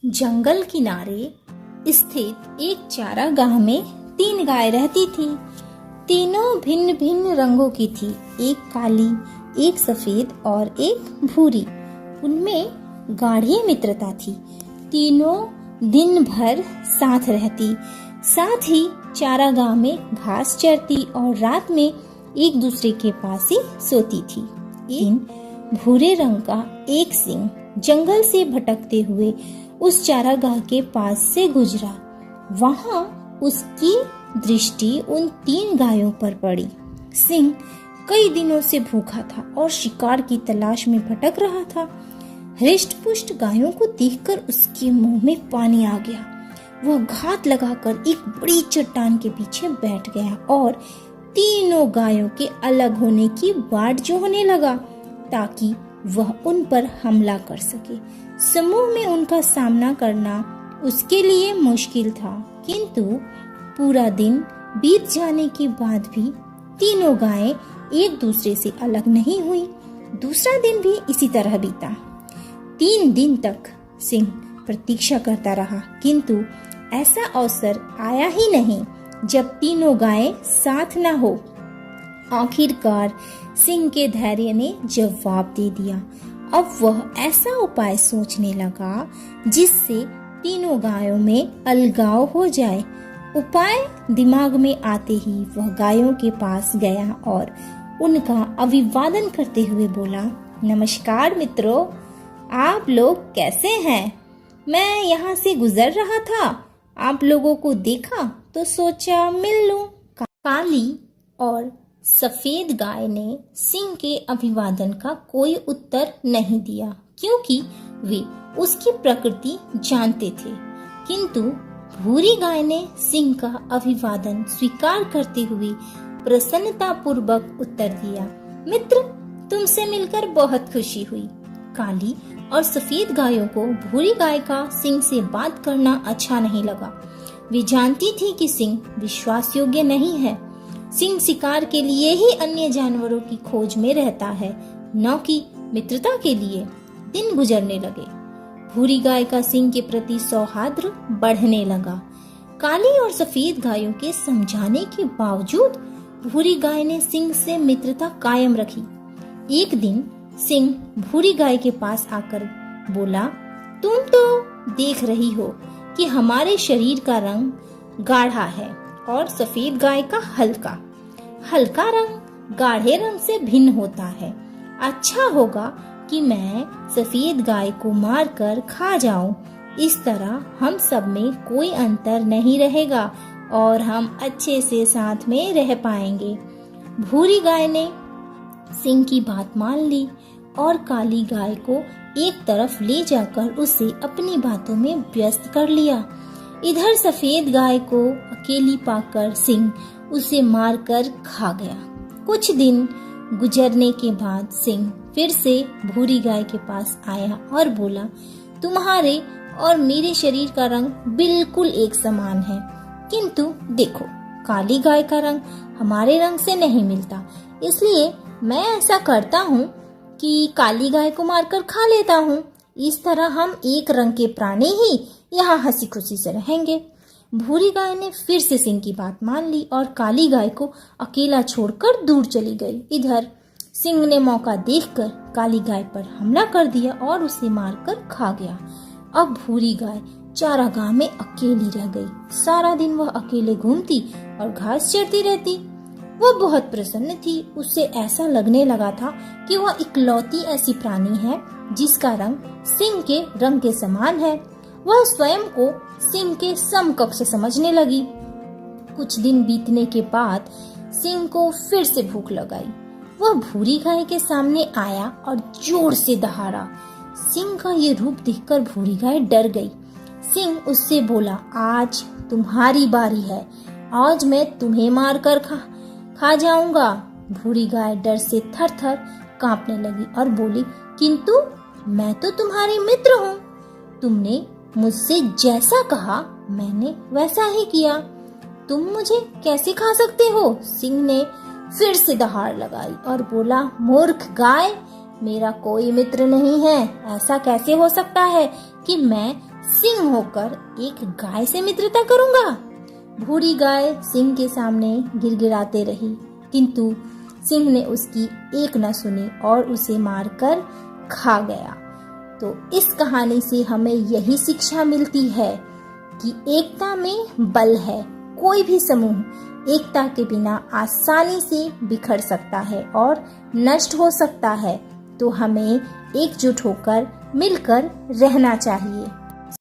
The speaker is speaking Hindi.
जंगल किनारे स्थित एक चारागाह में 3 गाय रहती थी। तीनों भिन्न भिन्न रंगों की थी, एक काली, एक सफेद और एक भूरी। उनमें गाढ़ी मित्रता थी। तीनों दिन भर साथ रहती, साथ ही चारागाह में घास चरती और रात में एक दूसरे के पास ही सोती थी। इन भूरे रंग का एक सिंह जंगल से भटकते हुए उस चारागाह के पास से गुजरा। वहां उसकी दृष्टि उन 3 गायों पर पड़ी। सिंह कई दिनों से भूखा था और शिकार की तलाश में भटक रहा था। हृष्ट-पुष्ट गायों को देखकर उसके मुंह में पानी आ गया। वह घात लगाकर एक बड़ी चट्टान के पीछे बैठ गया और तीनों गायों के अलग होने की बाट जोहने लगा ताकि वह उन पर हमला कर सके। समूह में उनका सामना करना उसके लिए मुश्किल था, किंतु पूरा दिन बीत जाने के बाद भी तीनों गायें एक दूसरे से अलग नहीं हुई। दूसरा दिन भी इसी तरह बीता। 3 दिन तक सिंह प्रतीक्षा करता रहा, किंतु ऐसा अवसर आया ही नहीं जब तीनों गायें साथ न हो। आखिरकार सिंह के धैर्य ने जवाब दे दिया। अब वह ऐसा उपाय सोचने लगा जिससे तीनों गायों में अलगाव हो जाए। उपाय दिमाग में आते ही वह गायों के पास गया और उनका अभिवादन करते हुए बोला, नमस्कार मित्रों, आप लोग कैसे हैं? मैं यहाँ से गुजर रहा था, आप लोगों को देखा तो सोचा मिल लूं। काली और सफेद गाय ने सिंह के अभिवादन का कोई उत्तर नहीं दिया, क्योंकि वे उसकी प्रकृति जानते थे। किंतु भूरी गाय ने सिंह का अभिवादन स्वीकार करते हुए प्रसन्नता पूर्वक उत्तर दिया, मित्र, तुमसे मिलकर बहुत खुशी हुई। काली और सफेद गायों को भूरी गाय का सिंह से बात करना अच्छा नहीं लगा। वे जानती थी कि सिंह विश्वास योग्य नहीं है। सिंह शिकार के लिए ही अन्य जानवरों की खोज में रहता है, न कि मित्रता के लिए। दिन गुजरने लगे। भूरी गाय का सिंह के प्रति सौहार्द बढ़ने लगा। काली और सफेद गायों के समझाने के बावजूद भूरी गाय ने सिंह से मित्रता कायम रखी। एक दिन सिंह भूरी गाय के पास आकर बोला, तुम तो देख रही हो कि हमारे शरीर का रंग गाढ़ा है और सफेद गाय का हल्का। हल्का रंग गाढ़े रंग से भिन्न होता है। अच्छा होगा कि मैं सफेद गाय को मारकर खा जाऊं। इस तरह हम सब में कोई अंतर नहीं रहेगा और हम अच्छे से साथ में रह पाएंगे। भूरी गाय ने सिंह की बात मान ली और काली गाय को एक तरफ ले जाकर उसे अपनी बातों में व्यस्त कर लिया। इधर सफेद गाय को अकेली पाकर सिंह उसे मारकर खा गया। कुछ दिन गुजरने के बाद सिंह फिर से भूरी गाय के पास आया और बोला, तुम्हारे और मेरे शरीर का रंग बिल्कुल एक समान है, किंतु देखो, काली गाय का रंग हमारे रंग से नहीं मिलता, इसलिए मैं ऐसा करता हूँ कि काली गाय को मारकर खा लेता हूँ। इस तरह हम एक रंग के प्राणी ही यहाँ हंसी खुशी से रहेंगे। भूरी गाय ने फिर से सिंह की बात मान ली और काली गाय को अकेला छोड़कर दूर चली गई। इधर सिंह ने मौका देखकर काली गाय पर हमला कर दिया और उसे मारकर खा गया। अब भूरी गाय चारागाह में अकेली रह गई। सारा दिन वह अकेले घूमती और घास चरती रहती। वह बहुत प्रसन्न थी। उसे ऐसा लगने लगा था कि वह इकलौती ऐसी प्राणी है जिसका रंग सिंह के रंग के समान है। वह स्वयं को सिंह के समकक्ष समझने लगी। कुछ दिन बीतने के बाद सिंह को फिर से भूख लग आई। वह भूरी गाय के सामने आया और जोर से दहाड़ा। सिंह का ये रूप देखकर भूरी गाय डर गई। सिंह उससे बोला, आज तुम्हारी बारी है, आज मैं तुम्हें मारकर खा जाऊंगा। भूरी गाय डर से थर-थर कांपने लगी और बोली, किंतु मैं तो तुम्हारी मित्र हूँ। तुमने मुझसे जैसा कहा मैंने वैसा ही किया। तुम मुझे कैसे खा सकते हो? सिंह ने फिर से दहाड़ लगाई और बोला, मूर्ख गाय, मेरा कोई मित्र नहीं है। ऐसा कैसे हो सकता है कि मैं सिंह होकर एक गाय से मित्रता करूंगा। भूरी गाय सिंह के सामने गिड़गिड़ाते रही, किंतु सिंह ने उसकी एक न सुनी और उसे मारकर खा गया। तो इस कहानी से हमें यही शिक्षा मिलती है कि एकता में बल है। कोई भी समूह एकता के बिना आसानी से बिखर सकता है और नष्ट हो सकता है। तो हमें एकजुट होकर मिलकर रहना चाहिए।